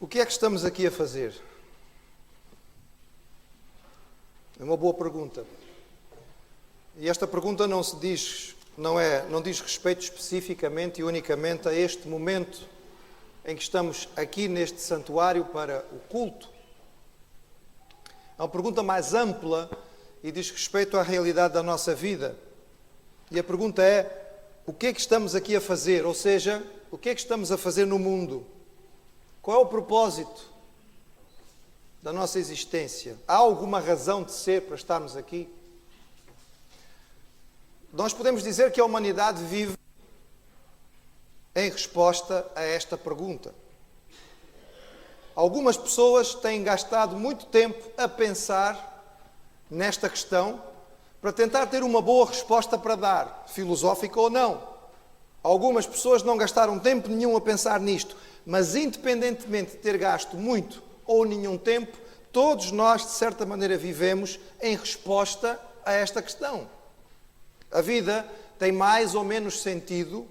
O que é que estamos aqui a fazer? É uma boa pergunta. E esta pergunta não diz respeito especificamente e unicamente a este momento em que estamos aqui neste santuário para o culto. É uma pergunta mais ampla e diz respeito à realidade da nossa vida. E a pergunta é: o que é que estamos aqui a fazer? Ou seja, o que é que estamos a fazer no mundo? Qual é o propósito da nossa existência? Há alguma razão de ser para estarmos aqui? Nós podemos dizer que a humanidade vive em resposta a esta pergunta. Algumas pessoas têm gastado muito tempo a pensar nesta questão para tentar ter uma boa resposta para dar, filosófica ou não. Algumas pessoas não gastaram tempo nenhum a pensar nisto, mas independentemente de ter gasto muito ou nenhum tempo, todos nós, de certa maneira, vivemos em resposta a esta questão. A vida tem mais ou menos sentido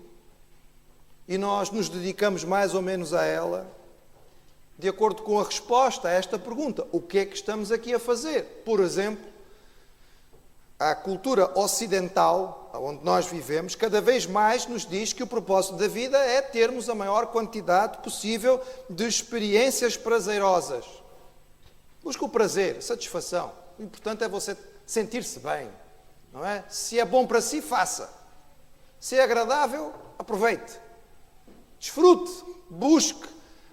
e nós nos dedicamos mais ou menos a ela de acordo com a resposta a esta pergunta. O que é que estamos aqui a fazer? Por exemplo, a cultura ocidental, onde nós vivemos, cada vez mais nos diz que o propósito da vida é termos a maior quantidade possível de experiências prazerosas. Busca o prazer, a satisfação. O importante é você sentir-se bem, não é? Se é bom para si, faça. Se é agradável, aproveite. Desfrute, busque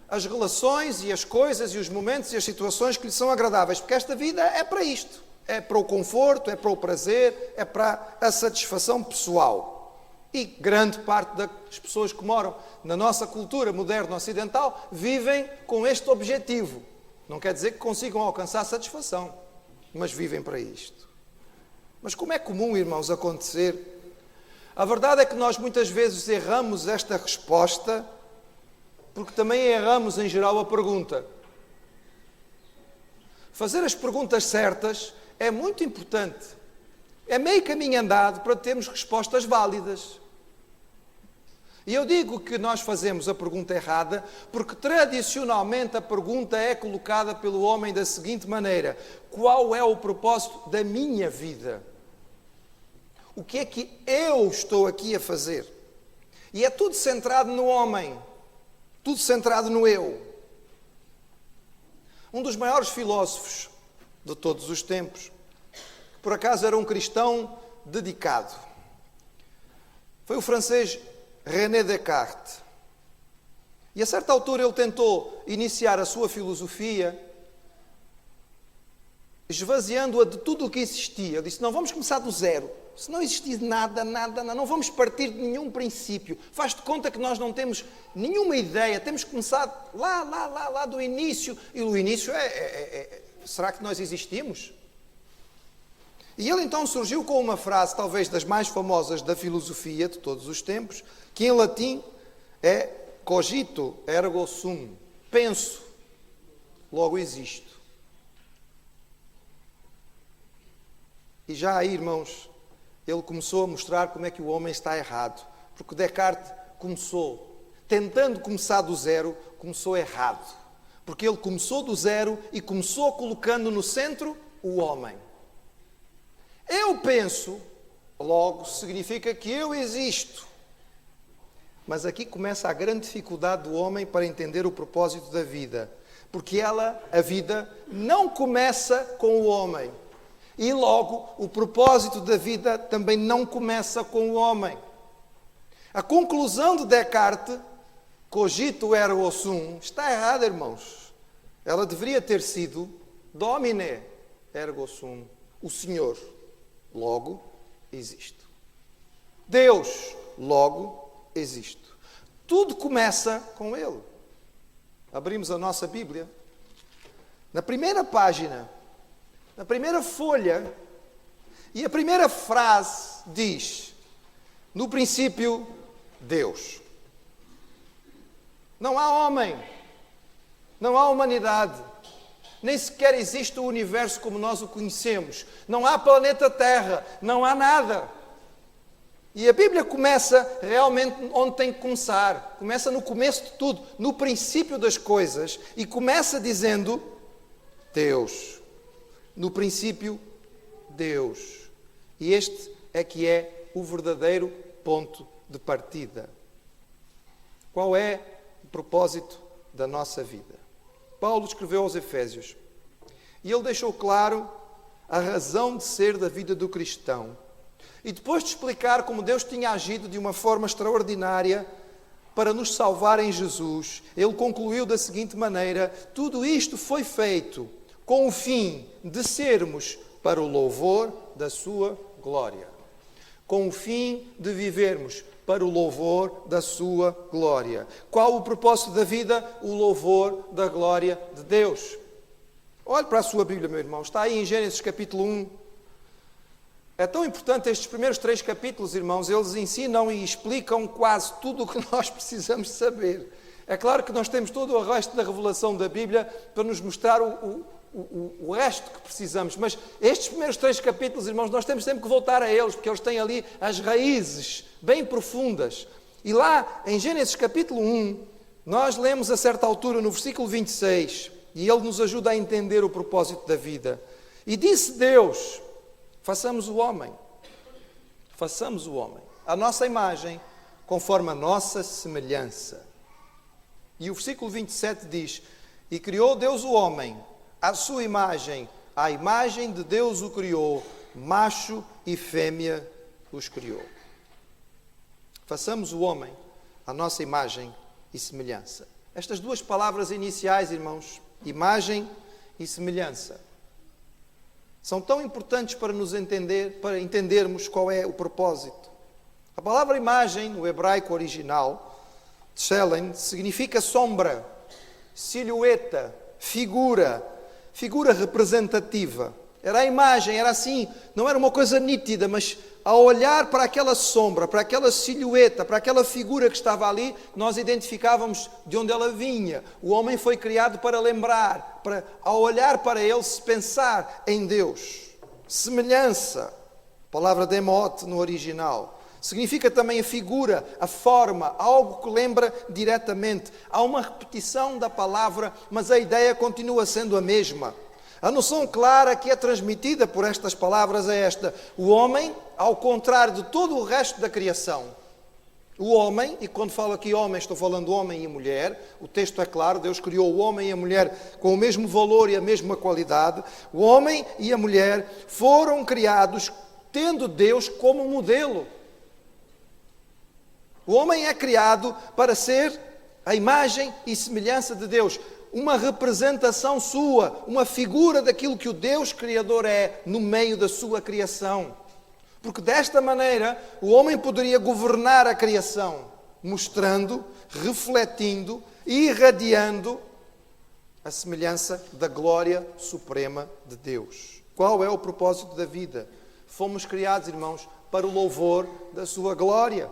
as relações e as coisas e os momentos e as situações que lhe são agradáveis, porque esta vida é para isto. É para o conforto, é para o prazer, é para a satisfação pessoal. E grande parte das pessoas que moram na nossa cultura moderna ocidental vivem com este objetivo. Não quer dizer que consigam alcançar satisfação, mas vivem para isto. Mas como é comum, irmãos, acontecer? A verdade é que nós muitas vezes erramos esta resposta, porque também erramos em geral a pergunta. Fazer as perguntas certas é muito importante. É meio caminho andado para termos respostas válidas. E eu digo que nós fazemos a pergunta errada porque tradicionalmente a pergunta é colocada pelo homem da seguinte maneira: qual é o propósito da minha vida? O que é que eu estou aqui a fazer? E é tudo centrado no homem, tudo centrado no eu. Um dos maiores filósofos de todos os tempos, que por acaso era um cristão dedicado, foi o francês René Descartes. E a certa altura ele tentou iniciar a sua filosofia esvaziando-a de tudo o que existia. Ele disse: não, vamos começar do zero. Se não existir nada, não vamos partir de nenhum princípio. Faz-te conta que nós não temos nenhuma ideia, temos que começar lá do início. E o início será que nós existimos? E ele então surgiu com uma frase, talvez das mais famosas da filosofia de todos os tempos, que em latim é cogito ergo sum. Penso, logo existo. E já aí, irmãos, ele começou a mostrar como é que o homem está errado. Porque Descartes começou, tentando começar do zero, começou errado. Porque ele começou do zero e começou colocando no centro o homem. Eu penso, logo significa que eu existo. Mas aqui começa a grande dificuldade do homem para entender o propósito da vida. Porque a vida, não começa com o homem. E logo, o propósito da vida também não começa com o homem. A conclusão de Descartes, cogito ergo sum, está errada, irmãos. Ela deveria ter sido domine ergo sum, o Senhor, logo existo. Deus, logo existo. Tudo começa com Ele. Abrimos a nossa Bíblia. Na primeira página, na primeira folha, e a primeira frase diz: no princípio, Deus. Não há homem, não há humanidade, nem sequer existe o universo como nós o conhecemos. Não há planeta Terra, não há nada. E a Bíblia começa realmente onde tem que começar. Começa no começo de tudo, no princípio das coisas. E começa dizendo Deus. No princípio, Deus. E este é que é o verdadeiro ponto de partida. Qual é o propósito da nossa vida? Paulo escreveu aos Efésios. E ele deixou claro a razão de ser da vida do cristão. E depois de explicar como Deus tinha agido de uma forma extraordinária para nos salvar em Jesus, ele concluiu da seguinte maneira: tudo isto foi feito com o fim de sermos para o louvor da sua glória. Com o fim de vivermos para o louvor da sua glória. Qual o propósito da vida? O louvor da glória de Deus. Olhe para a sua Bíblia, meu irmão. Está aí em Gênesis capítulo 1. É tão importante estes primeiros 3 capítulos, irmãos. Eles ensinam e explicam quase tudo o que nós precisamos saber. É claro que nós temos todo o resto da revelação da Bíblia para nos mostrar o resto que precisamos. Mas estes primeiros 3 capítulos, irmãos, nós temos sempre que voltar a eles, porque eles têm ali as raízes bem profundas. E lá, em Gênesis capítulo 1, nós lemos a certa altura, no versículo 26, e ele nos ajuda a entender o propósito da vida. E disse Deus: façamos o homem, à nossa imagem, conforme a nossa semelhança. E o versículo 27 diz: e criou Deus o homem, à sua imagem, à imagem de Deus o criou, macho e fêmea os criou. Façamos o homem à nossa imagem e semelhança. Estas duas palavras iniciais, irmãos, imagem e semelhança, são tão importantes para nos entender, para entendermos qual é o propósito. A palavra imagem, no hebraico original, tselem, significa sombra, silhueta, figura representativa. Era a imagem, era assim, não era uma coisa nítida, mas ao olhar para aquela sombra, para aquela silhueta, para aquela figura que estava ali, nós identificávamos de onde ela vinha. O homem foi criado para lembrar, para, ao olhar para ele, se pensar em Deus. Semelhança, palavra demote no original, significa também a figura, a forma, algo que lembra diretamente. Há uma repetição da palavra, mas a ideia continua sendo a mesma. A noção clara que é transmitida por estas palavras é esta: o homem, ao contrário de todo o resto da criação, o homem, e quando falo aqui homem, estou falando homem e mulher, o texto é claro, Deus criou o homem e a mulher com o mesmo valor e a mesma qualidade. O homem e a mulher foram criados tendo Deus como modelo. O homem é criado para ser a imagem e semelhança de Deus. Uma representação sua, uma figura daquilo que o Deus Criador é no meio da sua criação. Porque desta maneira o homem poderia governar a criação, mostrando, refletindo e irradiando a semelhança da glória suprema de Deus. Qual é o propósito da vida? Fomos criados, irmãos, para o louvor da sua glória.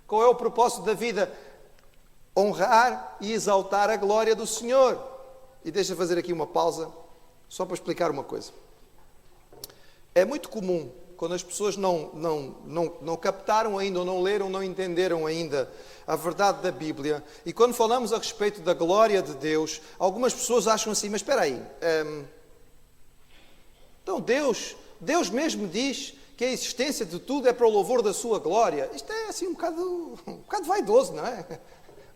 Qual é o propósito da vida? Honrar e exaltar a glória do Senhor. E deixa fazer aqui uma pausa, só para explicar uma coisa. É muito comum, quando as pessoas não captaram ainda, ou não leram, não entenderam ainda a verdade da Bíblia, e quando falamos a respeito da glória de Deus, algumas pessoas acham assim: mas espera aí, então Deus mesmo diz que a existência de tudo é para o louvor da sua glória. Isto é assim um bocado vaidoso, não é?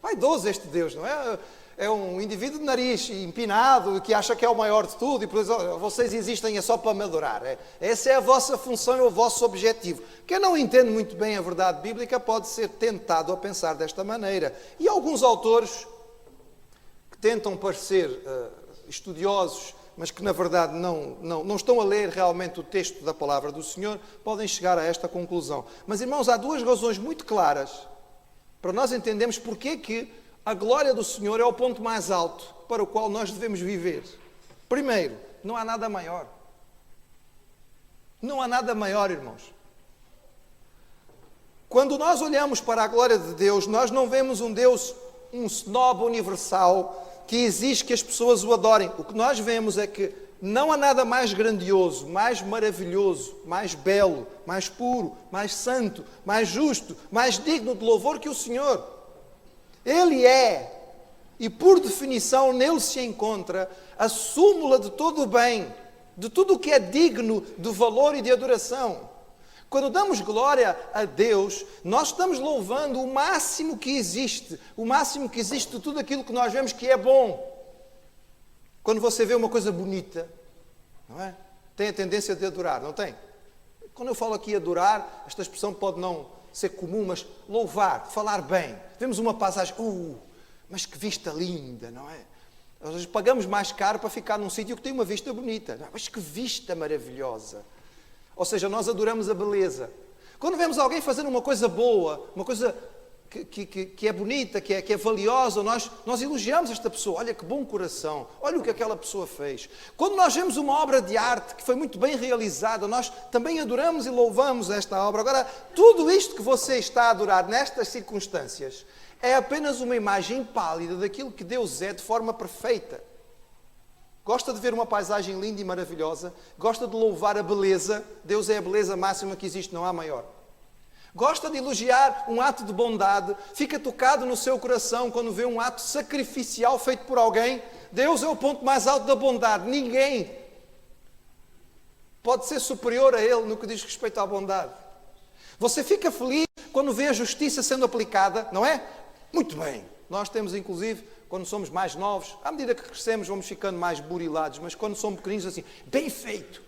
Vaidoso este Deus, não é? É um indivíduo de nariz empinado que acha que é o maior de tudo e por isso vocês existem é só para me adorar. Essa é a vossa função e o vosso objetivo. Quem não entende muito bem a verdade bíblica pode ser tentado a pensar desta maneira. E alguns autores que tentam parecer estudiosos, mas que na verdade não estão a ler realmente o texto da palavra do Senhor, podem chegar a esta conclusão. Mas, irmãos, há duas razões muito claras para nós entendermos porque que a glória do Senhor é o ponto mais alto para o qual nós devemos viver. Primeiro, não há nada maior. Não há nada maior, irmãos. Quando nós olhamos para a glória de Deus, nós não vemos um Deus, um snob universal, que exige que as pessoas o adorem. O que nós vemos é que Não há nada mais grandioso, mais maravilhoso, mais belo, mais puro, mais santo, mais justo, mais digno de louvor que o Senhor. Ele é, e por definição nele se encontra a súmula de todo o bem, de tudo o que é digno de valor e de adoração. Quando damos glória a Deus, nós estamos louvando o máximo que existe de tudo aquilo que nós vemos que é bom. Quando você vê uma coisa bonita, não é? Tem a tendência de adorar, não tem? Quando eu falo aqui adorar, esta expressão pode não ser comum, mas louvar, falar bem. Vemos uma passagem, mas que vista linda, não é? Nós pagamos mais caro para ficar num sítio que tem uma vista bonita. Não, mas que vista maravilhosa. Ou seja, nós adoramos a beleza. Quando vemos alguém fazer uma coisa boa, uma coisa que é bonita, que é valiosa, nós elogiamos esta pessoa. Olha que bom coração, olha o que aquela pessoa fez. Quando nós vemos uma obra de arte que foi muito bem realizada, nós também adoramos e louvamos esta obra. Agora, tudo isto que você está a adorar nestas circunstâncias é apenas uma imagem pálida daquilo que Deus é de forma perfeita. Gosta de ver uma paisagem linda e maravilhosa? Gosta de louvar a beleza? Deus é a beleza máxima que existe, não há maior. Gosta de elogiar um ato de bondade? Fica tocado no seu coração quando vê um ato sacrificial feito por alguém? Deus é o ponto mais alto da bondade. Ninguém pode ser superior a Ele no que diz respeito à bondade. Você fica feliz quando vê a justiça sendo aplicada, não é? Muito bem. Nós temos, inclusive, quando somos mais novos, à medida que crescemos, vamos ficando mais burilados, mas quando somos pequeninos, assim, bem feito.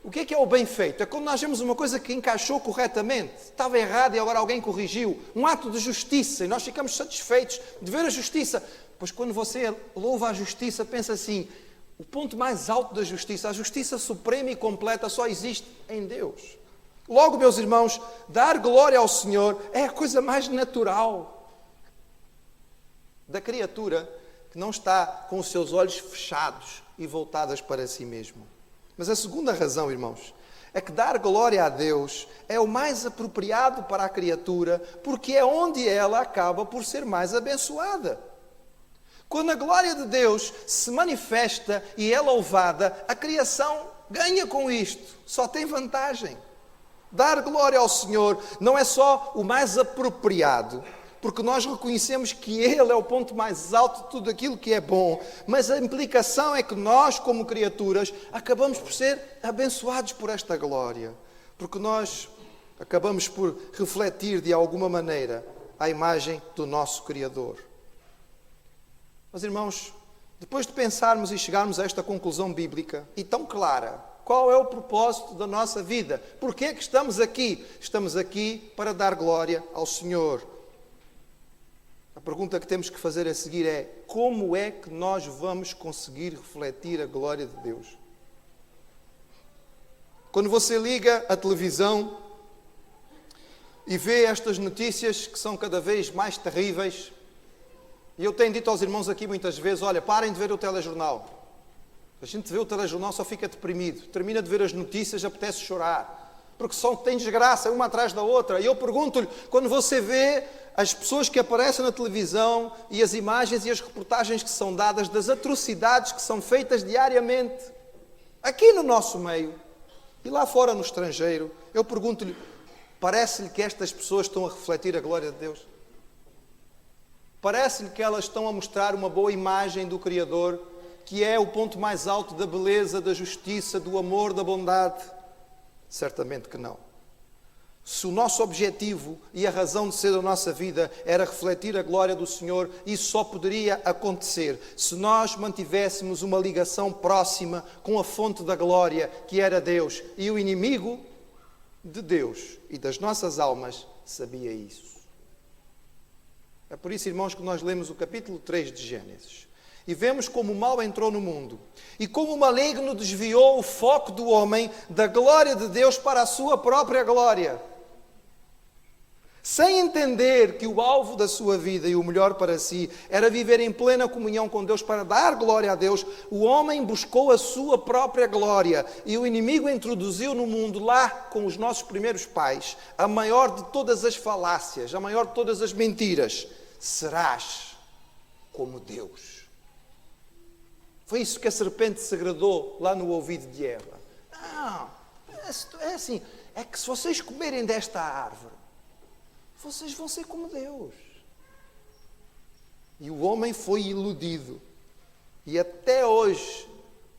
O que é o bem feito? É quando nós vemos uma coisa que encaixou corretamente, estava errado e agora alguém corrigiu. Um ato de justiça e nós ficamos satisfeitos de ver a justiça. Pois quando você louva a justiça, pensa assim, o ponto mais alto da justiça, a justiça suprema e completa só existe em Deus. Logo, meus irmãos, dar glória ao Senhor é a coisa mais natural da criatura que não está com os seus olhos fechados e voltadas para si mesmo. Mas a segunda razão, irmãos, é que dar glória a Deus é o mais apropriado para a criatura, porque é onde ela acaba por ser mais abençoada. Quando a glória de Deus se manifesta e é louvada, a criação ganha com isto, só tem vantagem. Dar glória ao Senhor não é só o mais apropriado, porque nós reconhecemos que Ele é o ponto mais alto de tudo aquilo que é bom, mas a implicação é que nós, como criaturas, acabamos por ser abençoados por esta glória, porque nós acabamos por refletir de alguma maneira a imagem do nosso Criador. Mas, irmãos, depois de pensarmos e chegarmos a esta conclusão bíblica e tão clara, qual é o propósito da nossa vida? Por que é que estamos aqui? Estamos aqui para dar glória ao Senhor. A pergunta que temos que fazer a seguir é: como é que nós vamos conseguir refletir a glória de Deus? Quando você liga a televisão e vê estas notícias que são cada vez mais terríveis, e eu tenho dito aos irmãos aqui muitas vezes, olha, parem de ver o telejornal. A gente vê o telejornal, só fica deprimido. Termina de ver as notícias, apetece chorar. Porque só tem desgraça, uma atrás da outra. E eu pergunto-lhe, quando você vê as pessoas que aparecem na televisão e as imagens e as reportagens que são dadas das atrocidades que são feitas diariamente, aqui no nosso meio e lá fora no estrangeiro, eu pergunto-lhe, parece-lhe que estas pessoas estão a refletir a glória de Deus? Parece-lhe que elas estão a mostrar uma boa imagem do Criador, que é o ponto mais alto da beleza, da justiça, do amor, da bondade? Certamente que não. Se o nosso objetivo e a razão de ser da nossa vida era refletir a glória do Senhor, isso só poderia acontecer se nós mantivéssemos uma ligação próxima com a fonte da glória, que era Deus. E o inimigo de Deus e das nossas almas sabia isso. É por isso, irmãos, que nós lemos o capítulo 3 de Gênesis. E vemos como o mal entrou no mundo. E como o maligno desviou o foco do homem da glória de Deus para a sua própria glória. Sem entender que o alvo da sua vida e o melhor para si era viver em plena comunhão com Deus para dar glória a Deus, o homem buscou a sua própria glória. E o inimigo introduziu no mundo, lá com os nossos primeiros pais, a maior de todas as falácias, a maior de todas as mentiras. Serás como Deus. Foi isso que a serpente se agradou lá no ouvido de Eva. Não, é assim, é que se vocês comerem desta árvore, vocês vão ser como Deus. E o homem foi iludido. E até hoje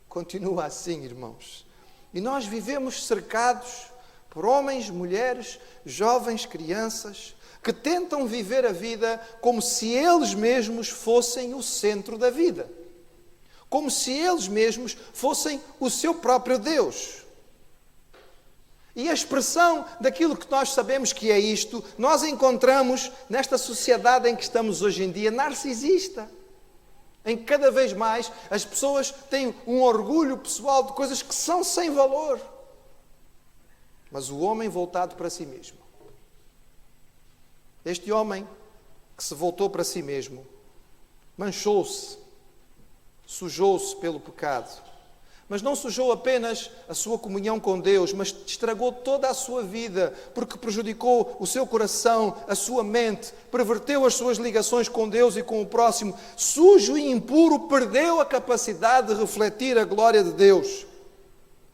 continua assim, irmãos. E nós vivemos cercados por homens, mulheres, jovens, crianças, que tentam viver a vida como se eles mesmos fossem o centro da vida. Como se eles mesmos fossem o seu próprio Deus. E a expressão daquilo que nós sabemos que é isto, nós encontramos nesta sociedade em que estamos hoje em dia, narcisista. Em que cada vez mais as pessoas têm um orgulho pessoal de coisas que são sem valor. Mas o homem voltado para si mesmo. Este homem que se voltou para si mesmo, manchou-se, sujou-se pelo pecado. Mas não sujou apenas a sua comunhão com Deus, mas estragou toda a sua vida, porque prejudicou o seu coração, a sua mente, perverteu as suas ligações com Deus e com o próximo. Sujo e impuro, perdeu a capacidade de refletir a glória de Deus.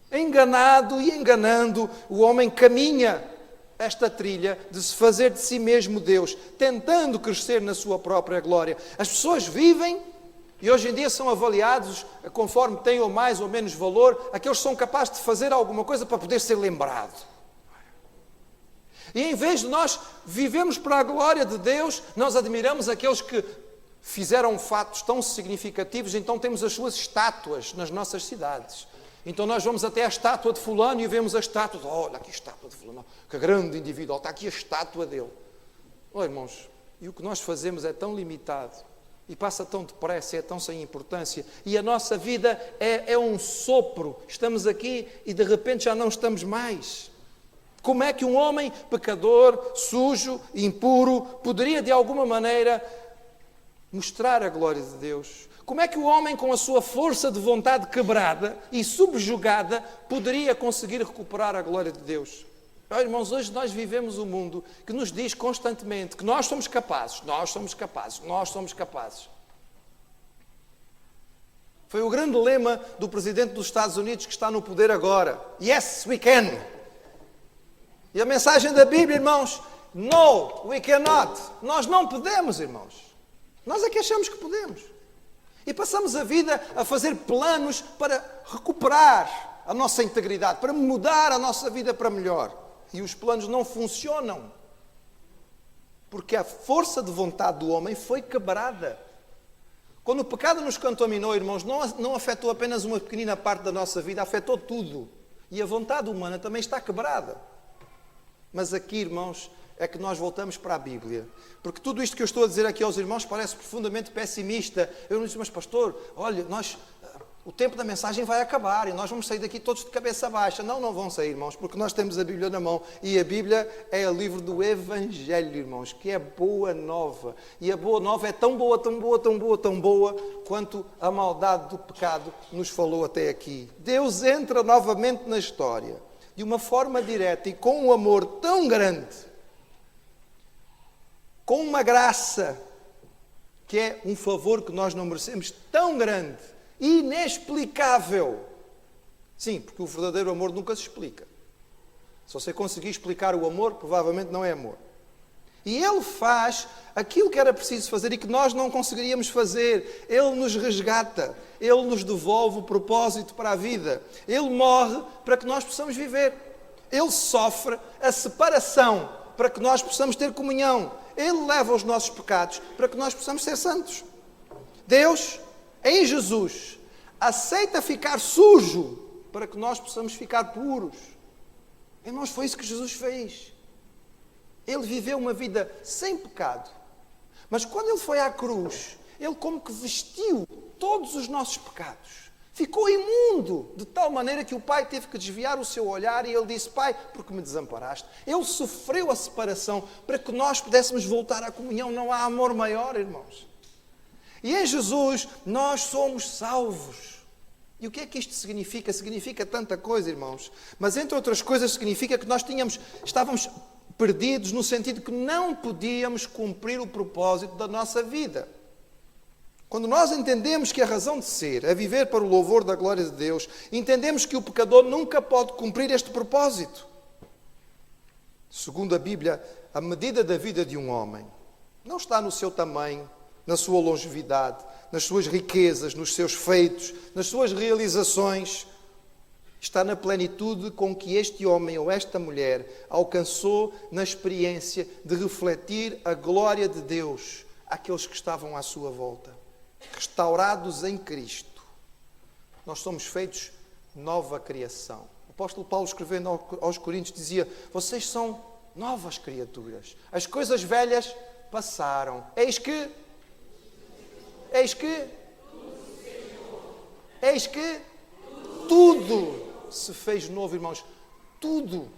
Enganado e enganando, o homem caminha esta trilha de se fazer de si mesmo Deus, tentando crescer na sua própria glória. As pessoas vivem e hoje em dia são avaliados conforme têm ou mais ou menos valor, aqueles que são capazes de fazer alguma coisa para poder ser lembrado. E em vez de nós vivemos para a glória de Deus, nós admiramos aqueles que fizeram fatos tão significativos, então temos as suas estátuas nas nossas cidades. Então nós vamos até a estátua de fulano e vemos a estátua, olha aqui a estátua de fulano, que grande indivíduo, está aqui a estátua dele. Oh, irmãos, e o que nós fazemos é tão limitado, e passa tão depressa, é tão sem importância, e a nossa vida é um sopro, estamos aqui e de repente já não estamos mais. Como é que um homem pecador, sujo, impuro, poderia de alguma maneira mostrar a glória de Deus? Como é que o homem, com a sua força de vontade quebrada e subjugada, poderia conseguir recuperar a glória de Deus? Oh, irmãos, hoje nós vivemos um mundo que nos diz constantemente que nós somos capazes, nós somos capazes, nós somos capazes. Foi o grande lema do presidente dos Estados Unidos que está no poder agora. Yes, we can. E a mensagem da Bíblia, irmãos, no, we cannot. Nós não podemos, irmãos. Nós é que achamos que podemos. E passamos a vida a fazer planos para recuperar a nossa integridade, para mudar a nossa vida para melhor. E os planos não funcionam. Porque a força de vontade do homem foi quebrada. Quando o pecado nos contaminou, irmãos, não afetou apenas uma pequenina parte da nossa vida, afetou tudo. E a vontade humana também está quebrada. Mas aqui, irmãos, é que nós voltamos para a Bíblia. Porque tudo isto que eu estou a dizer aqui aos irmãos parece profundamente pessimista. Eu não disse, mas pastor, olha, o tempo da mensagem vai acabar e nós vamos sair daqui todos de cabeça baixa. Não, não vão sair, irmãos, porque nós temos a Bíblia na mão. E a Bíblia é o livro do Evangelho, irmãos, que é boa nova. E a boa nova é tão boa, tão boa, tão boa, tão boa, quanto a maldade do pecado nos falou até aqui. Deus entra novamente na história, de uma forma direta e com um amor tão grande, com uma graça, que é um favor que nós não merecemos, tão grande, inexplicável. Sim, porque o verdadeiro amor nunca se explica. Se você conseguir explicar o amor, provavelmente não é amor. E Ele faz aquilo que era preciso fazer e que nós não conseguiríamos fazer. Ele nos resgata, Ele nos devolve o propósito para a vida. Ele morre para que nós possamos viver. Ele sofre a separação para que nós possamos ter comunhão. Ele leva os nossos pecados para que nós possamos ser santos. Deus, em Jesus, aceita ficar sujo para que nós possamos ficar puros. Irmãos, foi isso que Jesus fez. Ele viveu uma vida sem pecado. Mas quando Ele foi à cruz, Ele como que vestiu todos os nossos pecados. Ficou imundo, de tal maneira que o Pai teve que desviar o seu olhar e Ele disse, Pai, porque me desamparaste? Ele sofreu a separação para que nós pudéssemos voltar à comunhão. Não há amor maior, irmãos. E em Jesus nós somos salvos. E o que é que isto significa? Significa tanta coisa, irmãos. Mas entre outras coisas significa que nós estávamos perdidos no sentido que não podíamos cumprir o propósito da nossa vida. Quando nós entendemos que a razão de ser é viver para o louvor da glória de Deus, entendemos que o pecador nunca pode cumprir este propósito. Segundo a Bíblia, a medida da vida de um homem não está no seu tamanho, na sua longevidade, nas suas riquezas, nos seus feitos, nas suas realizações. Está na plenitude com que este homem ou esta mulher alcançou na experiência de refletir a glória de Deus àqueles que estavam à sua volta. Restaurados em Cristo, nós somos feitos nova criação. O apóstolo Paulo, escrevendo aos Coríntios, dizia: vocês são novas criaturas, as coisas velhas passaram, eis que tudo se fez novo, irmãos, tudo.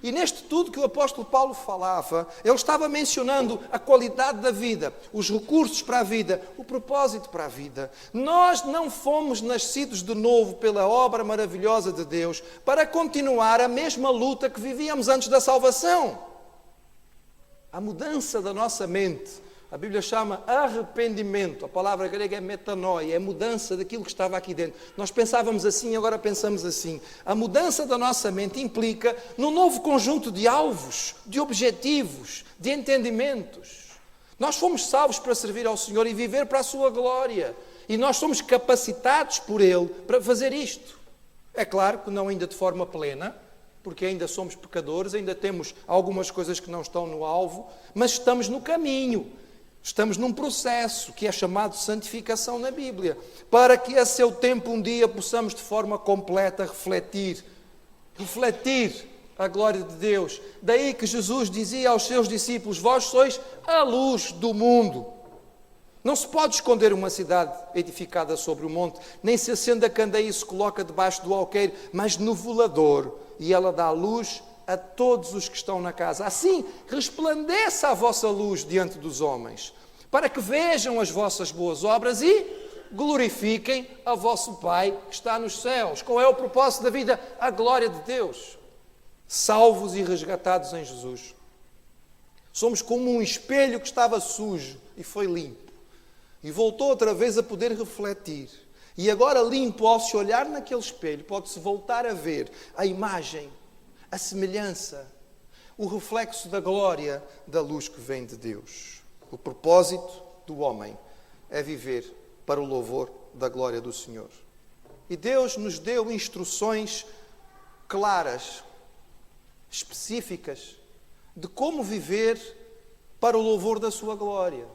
E neste tudo que o apóstolo Paulo falava, ele estava mencionando a qualidade da vida, os recursos para a vida, o propósito para a vida. Nós não fomos nascidos de novo pela obra maravilhosa de Deus para continuar a mesma luta que vivíamos antes da salvação. A mudança da nossa mente, a Bíblia chama arrependimento, a palavra grega é metanoia, é mudança daquilo que estava aqui dentro. Nós pensávamos assim, agora pensamos assim. A mudança da nossa mente implica num novo conjunto de alvos, de objetivos, de entendimentos. Nós fomos salvos para servir ao Senhor e viver para a sua glória. E nós somos capacitados por Ele para fazer isto. É claro que não ainda de forma plena, porque ainda somos pecadores, ainda temos algumas coisas que não estão no alvo, mas estamos no caminho. Estamos num processo que é chamado santificação na Bíblia, para que a seu tempo um dia possamos de forma completa refletir a glória de Deus. Daí que Jesus dizia aos seus discípulos: vós sois a luz do mundo. Não se pode esconder uma cidade edificada sobre o monte, nem se acende a candeia e se coloca debaixo do alqueire, mas no velador, e ela dá luz a todos os que estão na casa. Assim, resplandeça a vossa luz diante dos homens, para que vejam as vossas boas obras e glorifiquem a vosso Pai que está nos céus. Qual é o propósito da vida? A glória de Deus. Salvos e resgatados em Jesus. Somos como um espelho que estava sujo e foi limpo. E voltou outra vez a poder refletir. E agora limpo, ao se olhar naquele espelho, pode-se voltar a ver a imagem, a semelhança, o reflexo da glória da luz que vem de Deus. O propósito do homem é viver para o louvor da glória do Senhor. E Deus nos deu instruções claras, específicas, de como viver para o louvor da sua glória.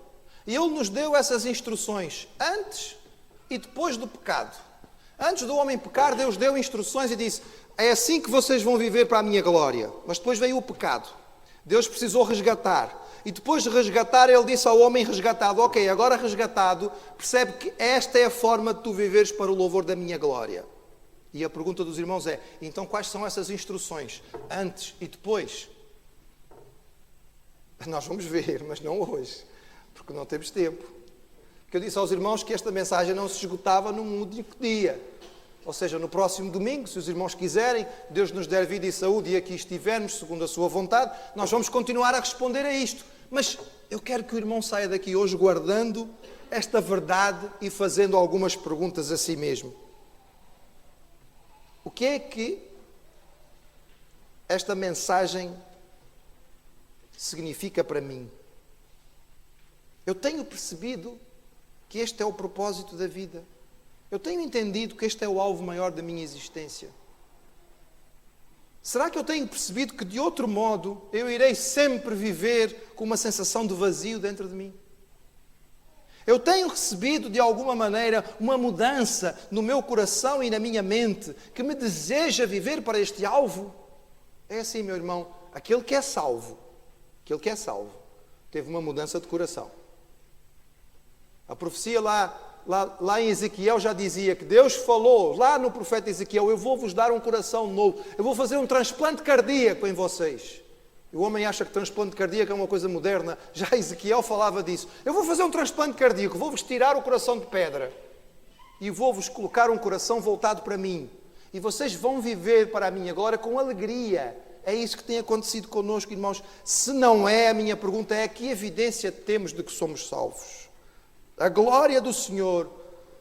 E Ele nos deu essas instruções antes e depois do pecado. Antes do homem pecar, Deus deu instruções e disse: é assim que vocês vão viver para a minha glória. Mas depois veio o pecado. Deus precisou resgatar. E depois de resgatar, Ele disse ao homem resgatado: ok, agora resgatado, percebe que esta é a forma de tu viveres para o louvor da minha glória. E a pergunta dos irmãos é: então quais são essas instruções? Antes e depois? Nós vamos ver, mas não hoje, porque não temos tempo. Porque eu disse aos irmãos que esta mensagem não se esgotava num único dia. Ou seja, no próximo domingo, se os irmãos quiserem, Deus nos der vida e saúde e aqui estivermos, segundo a sua vontade, nós vamos continuar a responder a isto. Mas eu quero que o irmão saia daqui hoje guardando esta verdade e fazendo algumas perguntas a si mesmo. O que é que esta mensagem significa para mim? Eu tenho percebido que este é o propósito da vida. Eu tenho entendido que este é o alvo maior da minha existência. Será que eu tenho percebido que de outro modo eu irei sempre viver com uma sensação de vazio dentro de mim? Eu tenho recebido de alguma maneira uma mudança no meu coração e na minha mente que me deseja viver para este alvo? É assim, meu irmão, aquele que é salvo, teve uma mudança de coração. A profecia lá em Ezequiel já dizia que Deus falou, lá no profeta Ezequiel: eu vou vos dar um coração novo, eu vou fazer um transplante cardíaco em vocês. O homem acha que transplante cardíaco é uma coisa moderna. Já Ezequiel falava disso. Eu vou fazer um transplante cardíaco, vou-vos tirar o coração de pedra e vou-vos colocar um coração voltado para mim. E vocês vão viver para a minha glória com alegria. É isso que tem acontecido connosco, irmãos. Se não é, a minha pergunta é: que evidência temos de que somos salvos? A glória do Senhor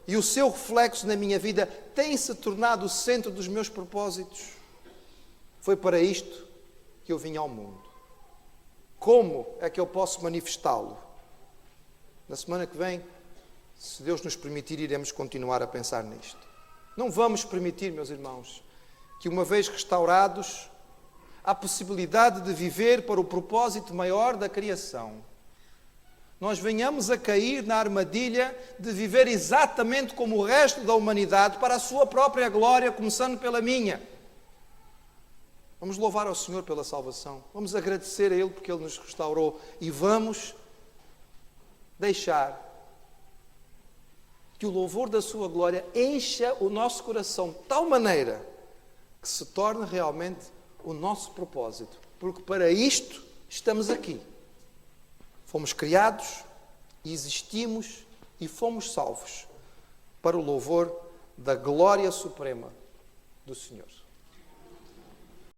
e o seu reflexo na minha vida tem se tornado o centro dos meus propósitos. Foi para isto que eu vim ao mundo. Como é que eu posso manifestá-lo? Na semana que vem, se Deus nos permitir, iremos continuar a pensar nisto. Não vamos permitir, meus irmãos, que uma vez restaurados, a possibilidade de viver para o propósito maior da criação, nós venhamos a cair na armadilha de viver exatamente como o resto da humanidade para a sua própria glória, começando pela minha. Vamos louvar ao Senhor pela salvação. Vamos agradecer a Ele porque Ele nos restaurou. E vamos deixar que o louvor da sua glória encha o nosso coração de tal maneira que se torne realmente o nosso propósito. Porque para isto estamos aqui. Fomos criados, existimos e fomos salvos para o louvor da glória suprema do Senhor.